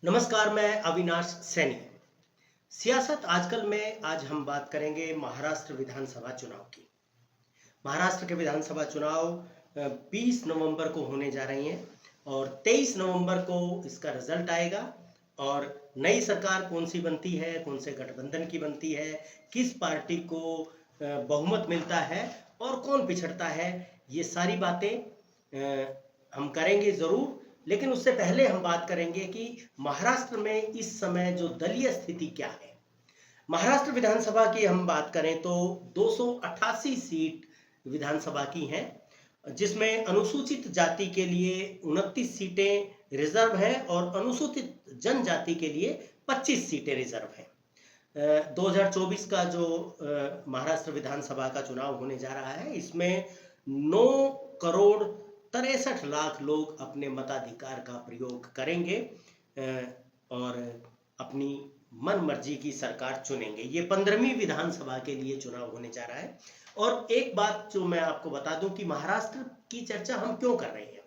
नमस्कार, मैं अविनाश सैनी। सियासत आजकल में आज हम बात करेंगे महाराष्ट्र विधानसभा चुनाव की। महाराष्ट्र के विधानसभा चुनाव 20 नवंबर को होने जा रही हैं और 23 नवंबर को इसका रिजल्ट आएगा और नई सरकार कौन सी बनती है, कौन से गठबंधन की बनती है, किस पार्टी को बहुमत मिलता है और कौन पिछड़ता है, ये सारी बातें हम करेंगे ज़रूर। लेकिन उससे पहले हम बात करेंगे कि महाराष्ट्र में इस समय जो दलीय स्थिति क्या है। महाराष्ट्र विधानसभा की हम बात करें तो 288 सीट विधानसभा की हैं, जिसमें अनुसूचित जाति के लिए 29 सीटें रिजर्व हैं और अनुसूचित जनजाति के लिए 25 सीटें रिजर्व हैं। 2024 का जो महाराष्ट्र विधानसभा का चुनाव होने जा रहा है, इसमें 9 करोड़ 63 लाख लोग अपने मताधिकार का प्रयोग करेंगे और अपनी मन मर्जी की सरकार चुनेंगे। ये 15वीं विधानसभा के लिए चुनाव होने जा रहा है। और एक बात जो मैं आपको बता दूं कि महाराष्ट्र की चर्चा हम क्यों कर रहे हैं।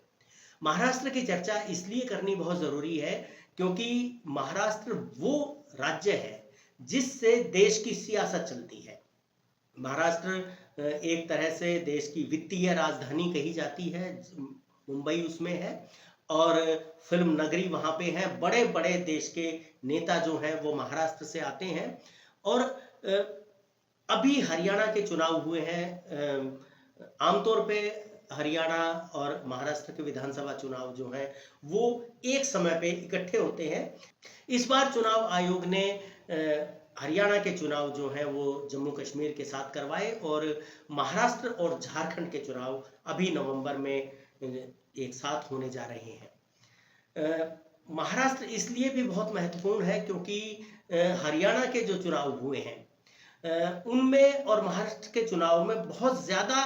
महाराष्ट्र की चर्चा इसलिए करनी बहुत ज़रूरी है क्योंकि महाराष्ट्र वो राज्य है जिससे देश की सियासत चलती है। महाराष्ट्र एक तरह से देश की वित्तीय राजधानी कही जाती है, मुंबई उसमें है और फिल्म नगरी वहाँ पे है। बड़े बड़े देश के नेता जो हैं वो महाराष्ट्र से आते हैं और अभी हरियाणा के चुनाव हुए हैं। आमतौर पे हरियाणा और महाराष्ट्र के विधानसभा चुनाव जो हैं वो एक समय पे इकट्ठे होते हैं। इस बार चुनाव आयोग ने हरियाणा के चुनाव जो हैं वो जम्मू कश्मीर के साथ करवाए और महाराष्ट्र और झारखंड के चुनाव अभी नवंबर में एक साथ होने जा रहे हैं। महाराष्ट्र इसलिए भी बहुत महत्वपूर्ण है क्योंकि हरियाणा के जो चुनाव हुए हैं उनमें और महाराष्ट्र के चुनाव में बहुत ज़्यादा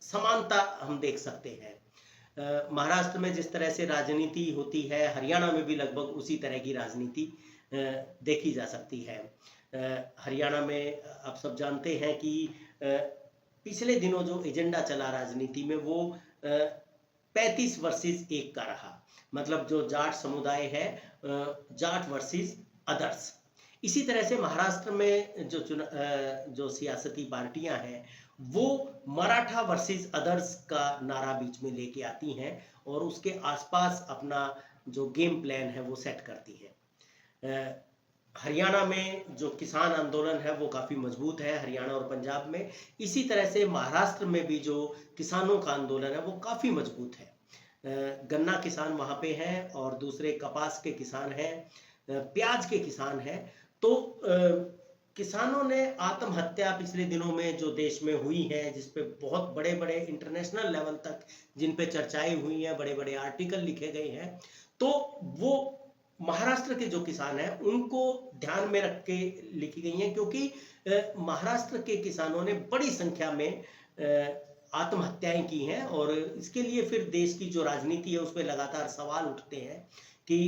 समानता हम देख सकते हैं। महाराष्ट्र में जिस तरह से राजनीति होती है, हरियाणा में भी लगभग उसी तरह की राजनीति देखी जा सकती है। हरियाणा में आप सब जानते हैं कि पिछले दिनों जो एजेंडा चला राजनीति में वो 35 वर्सेस 1 का रहा। मतलब जो जाट समुदाय है, जाट वर्सेस अदर्स। इसी तरह से महाराष्ट्र में जो सियासती पार्टियां हैं वो मराठा वर्सेस अदर्स का नारा बीच में लेके आती हैं और उसके आसपास अपना जो गेम प्लान है वो सेट करती है। हरियाणा में जो किसान आंदोलन है वो काफ़ी मजबूत है, हरियाणा और पंजाब में। इसी तरह से महाराष्ट्र में भी जो किसानों का आंदोलन है वो काफ़ी मजबूत है। गन्ना किसान वहाँ पे हैं और दूसरे कपास के किसान हैं, प्याज के किसान हैं। तो किसानों ने आत्महत्या पिछले दिनों में जो देश में हुई है, जिस पे बहुत बड़े बड़े इंटरनेशनल लेवल तक जिन पे चर्चाएं हुई हैं, बड़े बड़े आर्टिकल लिखे गए हैं, तो वो महाराष्ट्र के जो किसान हैं उनको ध्यान में रख के लिखी गई हैं क्योंकि महाराष्ट्र के किसानों ने बड़ी संख्या में आत्महत्याएं की हैं और इसके लिए फिर देश की जो राजनीति है उस पर लगातार सवाल उठते हैं कि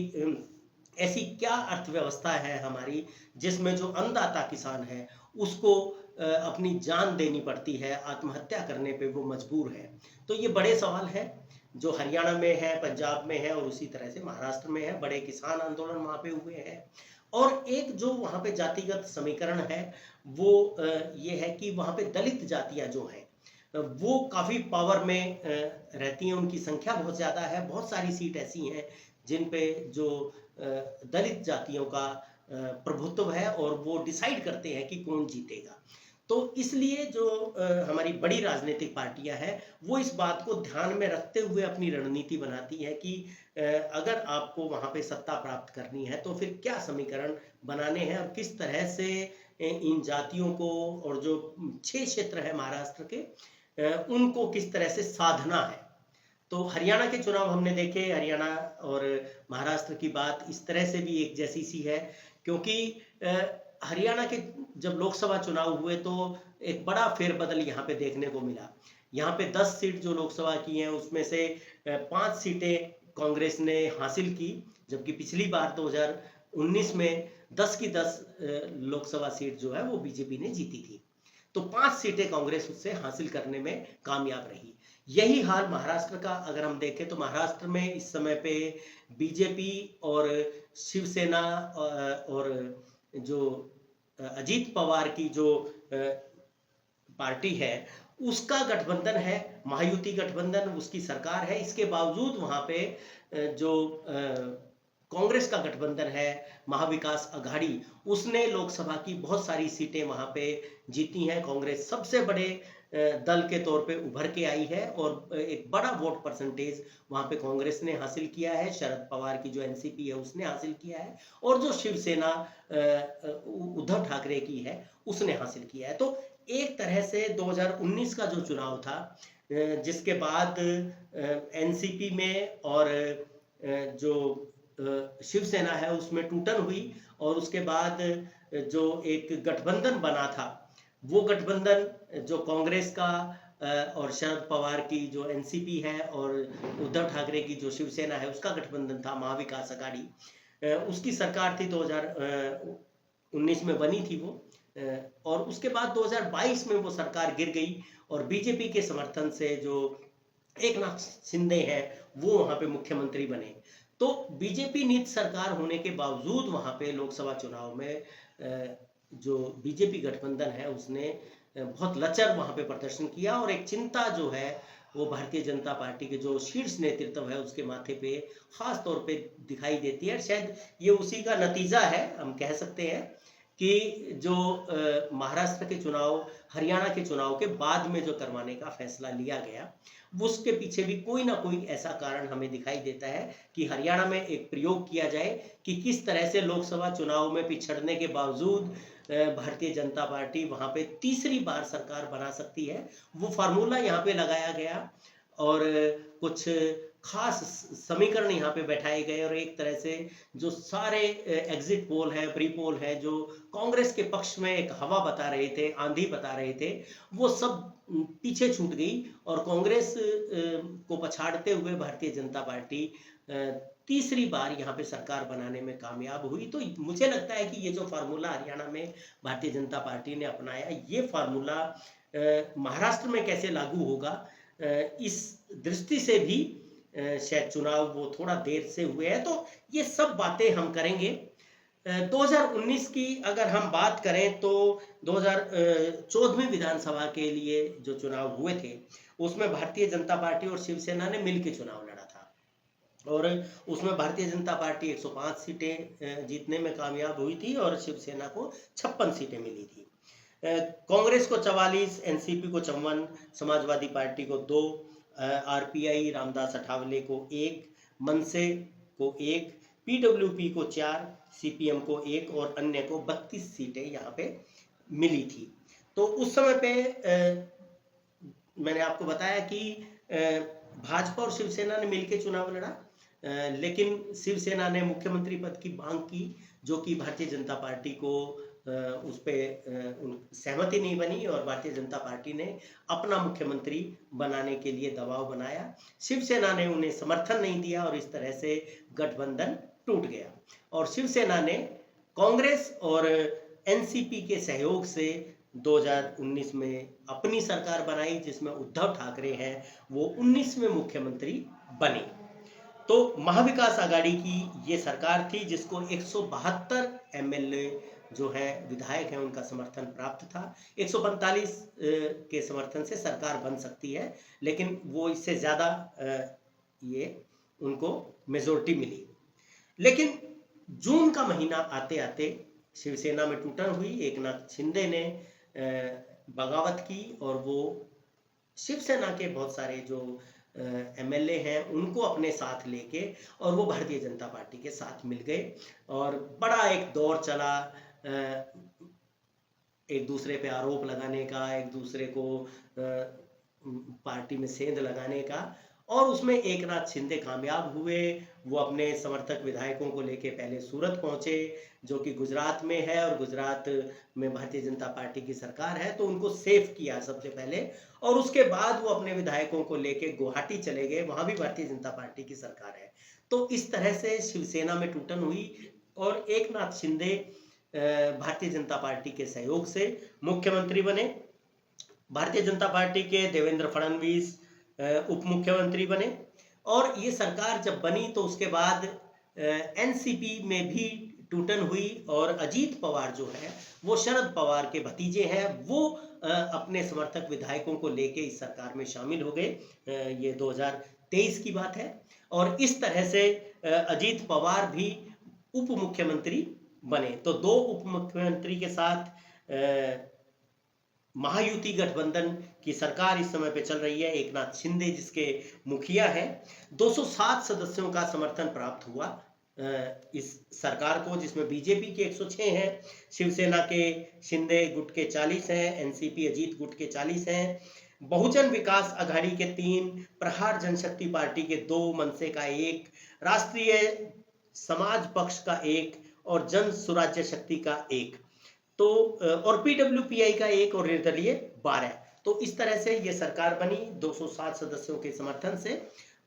ऐसी क्या अर्थव्यवस्था है हमारी जिसमें जो अन्नदाता किसान है उसको अपनी जान देनी पड़ती है, आत्महत्या करने पे वो मजबूर है। तो ये बड़े सवाल हैं जो हरियाणा में है, पंजाब में है और उसी तरह से महाराष्ट्र में है। बड़े किसान आंदोलन वहाँ पे हुए हैं और एक जो वहाँ पे जातिगत समीकरण है वो ये है कि वहाँ पे दलित जातियाँ जो हैं वो काफ़ी पावर में रहती हैं, उनकी संख्या बहुत ज़्यादा है। बहुत सारी सीट ऐसी हैं जिन पे जो दलित जातियों का प्रभुत्व है और वो डिसाइड करते हैं कि कौन जीतेगा। तो इसलिए जो हमारी बड़ी राजनीतिक पार्टियां हैं वो इस बात को ध्यान में रखते हुए अपनी रणनीति बनाती है कि अगर आपको वहाँ पे सत्ता प्राप्त करनी है तो फिर क्या समीकरण बनाने हैं और किस तरह से इन जातियों को और जो 6 क्षेत्र है महाराष्ट्र के उनको किस तरह से साधना है। तो हरियाणा के चुनाव हमने देखे, हरियाणा और महाराष्ट्र की बात इस तरह से भी एक जैसी सी है क्योंकि हरियाणा के जब लोकसभा चुनाव हुए तो एक बड़ा फेरबदल यहाँ पे देखने को मिला। यहाँ पे 10 सीट जो लोकसभा की हैं उसमें से 5 सीटें कांग्रेस ने हासिल की, जबकि पिछली बार 2019 में 10 की 10 लोकसभा सीट जो है वो बीजेपी ने जीती थी। तो 5 सीटें कांग्रेस उससे हासिल करने में कामयाब रही। यही हाल महाराष्ट्र का अगर हम देखें तो महाराष्ट्र में इस समय पे बीजेपी और शिवसेना और जो अजीत पवार की जो पार्टी है उसका गठबंधन है, महायुति गठबंधन, उसकी सरकार है। इसके बावजूद वहां पे जो कांग्रेस का गठबंधन है, महाविकास अघाड़ी, उसने लोकसभा की बहुत सारी सीटें वहां पे जीती हैं। कांग्रेस सबसे बड़े दल के तौर पे उभर के आई है और एक बड़ा वोट परसेंटेज वहां पे कांग्रेस ने हासिल किया है। शरद पवार की जो एनसीपी है उसने हासिल किया है और जो शिवसेना उद्धव ठाकरे की है उसने हासिल किया है। तो एक तरह से 2019 का जो चुनाव था, जिसके बाद एनसीपी में और जो शिवसेना है उसमें टूटन हुई और उसके बाद जो एक गठबंधन बना था, वो गठबंधन जो कांग्रेस का और शरद पवार की जो एनसीपी है और उद्धव ठाकरे की जो शिवसेना है उसका गठबंधन था, महाविकास अघाड़ी, उसकी सरकार थी 2019 में बनी थी वो। और उसके बाद 2022 में वो सरकार गिर गई और बीजेपी के समर्थन से जो एकनाथ शिंदे हैं वो वहां पे मुख्यमंत्री बने। तो बीजेपी नीति सरकार होने के बावजूद वहां पे लोकसभा चुनाव में जो बीजेपी गठबंधन है उसने बहुत लचर वहां पे प्रदर्शन किया और एक चिंता जो है वो भारतीय जनता पार्टी के जो शीर्ष नेतृत्व है उसके माथे पे खास तौर पे दिखाई देती है। शायद ये उसी का नतीजा है, हम कह सकते हैं कि जो महाराष्ट्र के चुनाव, हरियाणा के चुनाव के बाद में जो करवाने का फैसला लिया गया, उसके पीछे भी कोई ना कोई ऐसा कारण हमें दिखाई देता है कि हरियाणा में एक प्रयोग किया जाए कि किस तरह से लोकसभा चुनाव में पिछड़ने के बावजूद भारतीय जनता पार्टी वहां पे तीसरी बार सरकार बना सकती है। वो फार्मूला यहाँ पे लगाया गया और कुछ खास समीकरण यहाँ पे बैठाए गए और एक तरह से जो सारे एग्जिट पोल है, प्री पोल है, जो कांग्रेस के पक्ष में एक हवा बता रहे थे, आंधी बता रहे थे, वो सब पीछे छूट गई और कांग्रेस को पछाड़ते हुए भारतीय जनता पार्टी तीसरी बार यहाँ पे सरकार बनाने में कामयाब हुई। तो मुझे लगता है कि ये जो फार्मूला हरियाणा में भारतीय जनता पार्टी ने अपनाया, ये फार्मूला महाराष्ट्र में कैसे लागू होगा, इस दृष्टि से भी शायद चुनाव वो थोड़ा देर से हुए हैं। तो ये सब बातें हम करेंगे। 2019 की अगर हम बात करें तो 2014 विधानसभा के लिए जो चुनाव हुए थे उसमें भारतीय जनता पार्टी और शिवसेना ने मिलकर चुनाव लड़ा था और उसमें भारतीय जनता पार्टी 105 सीटें जीतने में कामयाब हुई थी और शिवसेना को 56 सीटें मिली थी। कांग्रेस को 44, एनसीपी को 54, समाजवादी पार्टी को 2, आरपीआई रामदास अठावले को 1, मनसे को 1, पीडब्ल्यूपी को 4, सीपीएम को 1 और अन्य को 32 सीटें यहाँ पे मिली थी। तो उस समय पे मैंने आपको बताया कि भाजपा और शिवसेना ने मिलकर चुनाव लड़ा, लेकिन शिवसेना ने मुख्यमंत्री पद की मांग की जो कि भारतीय जनता पार्टी को उस पर सहमति नहीं बनी और भारतीय जनता पार्टी ने अपना मुख्यमंत्री बनाने के लिए दबाव बनाया। शिवसेना ने उन्हें समर्थन नहीं दिया और इस तरह से गठबंधन टूट गया और शिवसेना ने कांग्रेस और एनसीपी के सहयोग से 2019 में अपनी सरकार बनाई जिसमें उद्धव ठाकरे हैं वो 19 में मुख्यमंत्री बने। तो महाविकास आघाड़ी की ये सरकार थी जिसको 172 एमएलए जो है विधायक हैं उनका समर्थन प्राप्त था। 145 के समर्थन से सरकार बन सकती है, लेकिन वो इससे ज़्यादा ये उनको मेजोरिटी मिली। लेकिन जून का महीना आते आते शिवसेना में टूटन हुई। एकनाथ शिंदे ने बगावत की और वो शिवसेना के बहुत सारे जो एमएलए हैं उनको अपने साथ लेके और वो भारतीय जनता पार्टी के साथ मिल गए और बड़ा एक दौर चला, एक दूसरे पे आरोप लगाने का, एक दूसरे को पार्टी में सेंध लगाने का, और उसमें एकनाथ शिंदे कामयाब हुए। वो अपने समर्थक विधायकों को लेके पहले सूरत पहुंचे जो कि गुजरात में है और गुजरात में भारतीय जनता पार्टी की सरकार है, तो उनको सेफ किया सबसे पहले और उसके बाद वो अपने विधायकों को लेके गुवाहाटी चले गए, वहां भी भारतीय जनता पार्टी की सरकार है। तो इस तरह से शिवसेना में टूटन हुई और एकनाथ शिंदे भारतीय जनता पार्टी के सहयोग से मुख्यमंत्री बने। भारतीय जनता पार्टी के देवेंद्र फडणवीस, उप मुख्यमंत्री बने। और ये सरकार जब बनी तो उसके बाद एनसीपी में भी टूटन हुई और अजीत पवार जो है वो शरद पवार के भतीजे हैं, वो अपने समर्थक विधायकों को लेके इस सरकार में शामिल हो गए। ये 2023 की बात है। और इस तरह से अजीत पवार भी उप मुख्यमंत्री बने। तो दो उप मुख्यमंत्री के साथ महायुति गठबंधन की सरकार इस समय पे चल रही है। एकनाथ शिंदे जिसके मुखिया हैं, 207 सदस्यों का समर्थन प्राप्त हुआ इस सरकार को, जिसमें बीजेपी के 106 हैं, शिवसेना के शिंदे गुट के 40 हैं, एनसीपी अजीत गुट के 40 हैं, बहुजन विकास आघाड़ी के 3, प्रहार जनशक्ति पार्टी के 2, मनसे का 1, राष्ट्रीय समाज पक्ष का 1 और जन सुराज्य शक्ति का 1, तो और पीडब्ल्यूपीआई का 1 और निर्दलीय 12। तो इस तरह से ये सरकार बनी 207 सदस्यों के समर्थन से।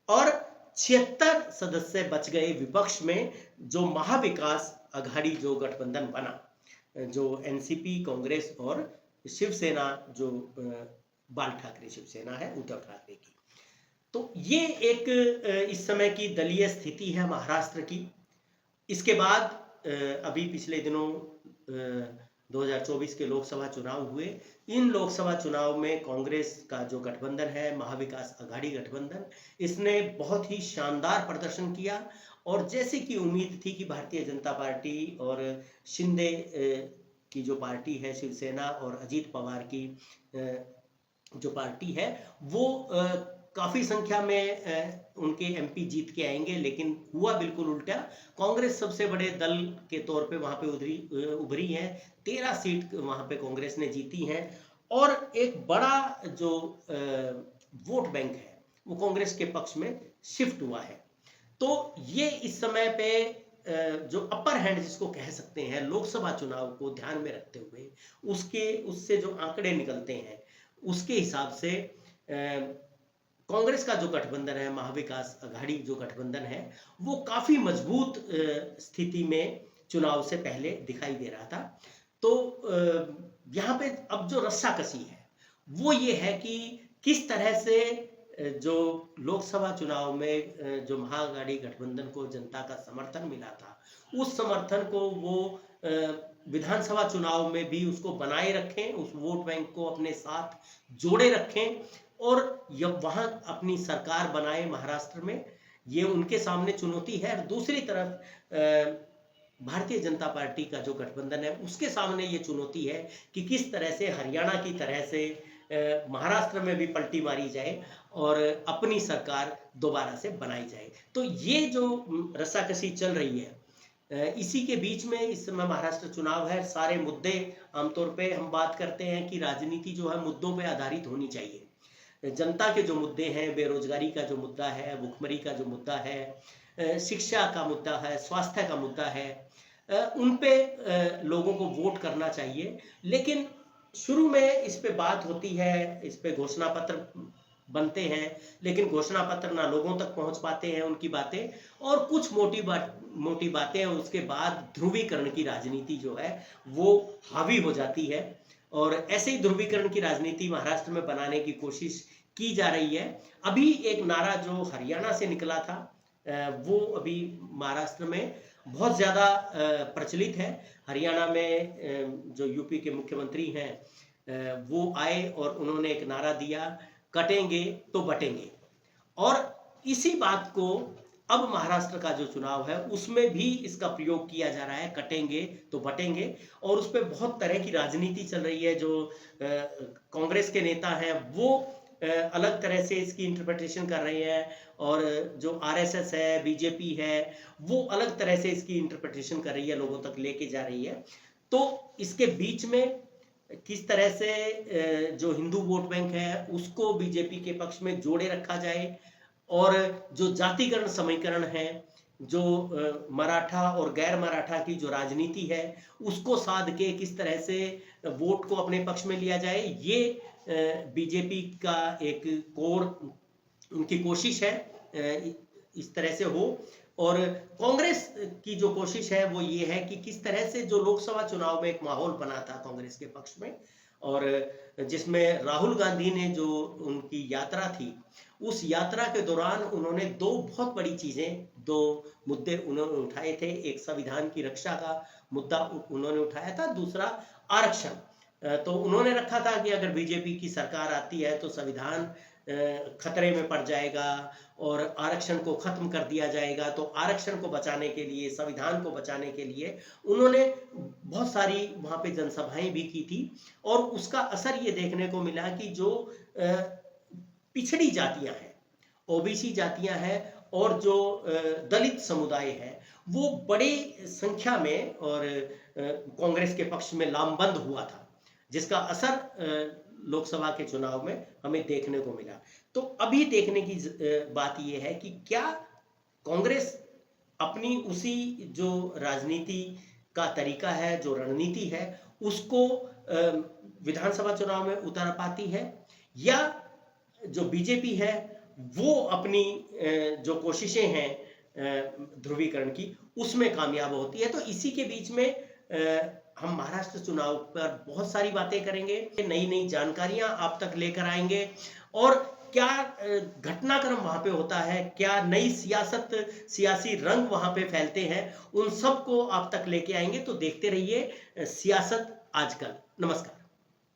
और 76 सदस्य बच गए विपक्ष में, जो महाविकास आघाड़ी जो गठबंधन बना, जो एनसीपी, कांग्रेस और शिवसेना, जो बाल ठाकरे शिवसेना है उद्धव ठाकरे की। तो ये एक इस समय की दलीय स्थिति है महाराष्ट्र की। इसके बाद अभी पिछले दिनों 2024 के लोकसभा चुनाव हुए। इन लोकसभा चुनाव में कांग्रेस का जो गठबंधन है, महाविकास आघाड़ी गठबंधन, इसने बहुत ही शानदार प्रदर्शन किया। और जैसे कि उम्मीद थी कि भारतीय जनता पार्टी और शिंदे की जो पार्टी है, शिवसेना और अजीत पवार की जो पार्टी है, वो काफी संख्या में उनके एमपी जीत के आएंगे, लेकिन हुआ बिल्कुल उल्टा। कांग्रेस सबसे बड़े दल के तौर पे वहां पे उभरी है। 13 सीट वहां पे कांग्रेस ने जीती हैं। और एक बड़ा जो वोट बैंक है वो कांग्रेस के पक्ष में शिफ्ट हुआ है। तो ये इस समय पे जो अपर हैंड जिसको कह सकते हैं, लोकसभा चुनाव को ध्यान में रखते हुए उससे जो आंकड़े निकलते हैं, उसके हिसाब से कांग्रेस का जो गठबंधन है, महाविकास आघाड़ी जो गठबंधन है, वो काफी मजबूत स्थिति में चुनाव से पहले दिखाई दे रहा था। तो यहाँ पे अब जो रस्साकसी है वो ये है कि किस तरह से जो लोकसभा चुनाव में जो महाआघाड़ी गठबंधन को जनता का समर्थन मिला था, उस समर्थन को वो विधानसभा चुनाव में भी उसको बनाए रखें, उस वोट बैंक को अपने साथ जोड़े रखें और वहां अपनी सरकार बनाए महाराष्ट्र में। ये उनके सामने चुनौती है। और दूसरी तरफ भारतीय जनता पार्टी का जो गठबंधन है, उसके सामने ये चुनौती है कि किस तरह से हरियाणा की तरह से महाराष्ट्र में भी पलटी मारी जाए और अपनी सरकार दोबारा से बनाई जाए। तो ये जो रस्साकसी चल रही है, इसी के बीच में इस समय महाराष्ट्र चुनाव है। सारे मुद्दे, आमतौर पे हम बात करते हैं कि राजनीति जो है मुद्दों पे आधारित होनी चाहिए। जनता के जो मुद्दे हैं, बेरोजगारी का जो मुद्दा है, भुखमरी का जो मुद्दा है, शिक्षा का मुद्दा है, स्वास्थ्य का मुद्दा है, उन पे लोगों को वोट करना चाहिए। लेकिन शुरू में इस पे बात होती है, इस पे घोषणा पत्र बनते हैं, लेकिन घोषणा पत्र ना लोगों तक पहुंच पाते हैं उनकी बातें, और कुछ मोटी बातें, उसके बाद ध्रुवीकरण की राजनीति जो है वो हावी हो जाती है। और ऐसे ही ध्रुवीकरण की राजनीति महाराष्ट्र में बनाने की कोशिश की जा रही है। अभी एक नारा जो हरियाणा से निकला था, वो अभी महाराष्ट्र में बहुत ज़्यादा प्रचलित है। हरियाणा में जो यूपी के मुख्यमंत्री हैं, वो आए और उन्होंने एक नारा दिया, कटेंगे तो बटेंगे। और इसी बात को अब महाराष्ट्र का जो चुनाव है उसमें भी इसका प्रयोग किया जा रहा है, कटेंगे तो बटेंगे। और उस पर बहुत तरह की राजनीति चल रही है। जो कांग्रेस के नेता हैं वो अलग तरह से इसकी इंटरप्रिटेशन कर रहे हैं, और जो आरएसएस है, बीजेपी है, वो अलग तरह से इसकी इंटरप्रिटेशन कर रही है, लोगों तक लेके जा रही है। तो इसके बीच में किस तरह से जो हिंदू वोट बैंक है उसको बीजेपी के पक्ष में जोड़े रखा जाए, और जो जातिकरण समीकरण है, जो मराठा और गैर मराठा की जो राजनीति है, उसको साध के किस तरह से वोट को अपने पक्ष में लिया जाए, ये बीजेपी का एक कोर उनकी कोशिश है इस तरह से हो। और कांग्रेस की जो कोशिश है वो ये है कि किस तरह से जो लोकसभा चुनाव में एक माहौल बना था कांग्रेस के पक्ष में, और जिसमें राहुल गांधी ने जो उनकी यात्रा थी उस यात्रा के दौरान उन्होंने दो बहुत बड़ी चीजें, दो मुद्दे उन्होंने उठाए थे। एक संविधान की रक्षा का मुद्दा उन्होंने उठाया था, दूसरा आरक्षण। तो उन्होंने रखा था कि अगर बीजेपी की सरकार आती है तो संविधान खतरे में पड़ जाएगा और आरक्षण को खत्म कर दिया जाएगा। तो आरक्षण को बचाने के लिए, संविधान को बचाने के लिए उन्होंने बहुत सारी वहां पे जनसभाएं भी की थी। और उसका असर ये देखने को मिला कि जो पिछड़ी जातियां हैं, ओबीसी जातियां हैं और जो दलित समुदाय है, वो बड़ी संख्या में और कांग्रेस के पक्ष में लामबंद हुआ था, जिसका असर लोकसभा के चुनाव में हमें देखने को मिला। तो अभी देखने की बात यह है कि क्या कांग्रेस अपनी उसी जो राजनीति का तरीका है, जो रणनीति है, उसको विधानसभा चुनाव में उतार पाती है, या जो बीजेपी है वो अपनी जो कोशिशें हैं ध्रुवीकरण की, उसमें कामयाब होती है। तो इसी के बीच में हम महाराष्ट्र चुनाव पर बहुत सारी बातें करेंगे, नई नई जानकारियां आप तक लेकर आएंगे, और क्या घटनाक्रम वहां पे होता है, क्या नई सियासी रंग वहां पे फैलते हैं, उन सब को आप तक लेके आएंगे। तो देखते रहिए सियासत आजकल। नमस्कार।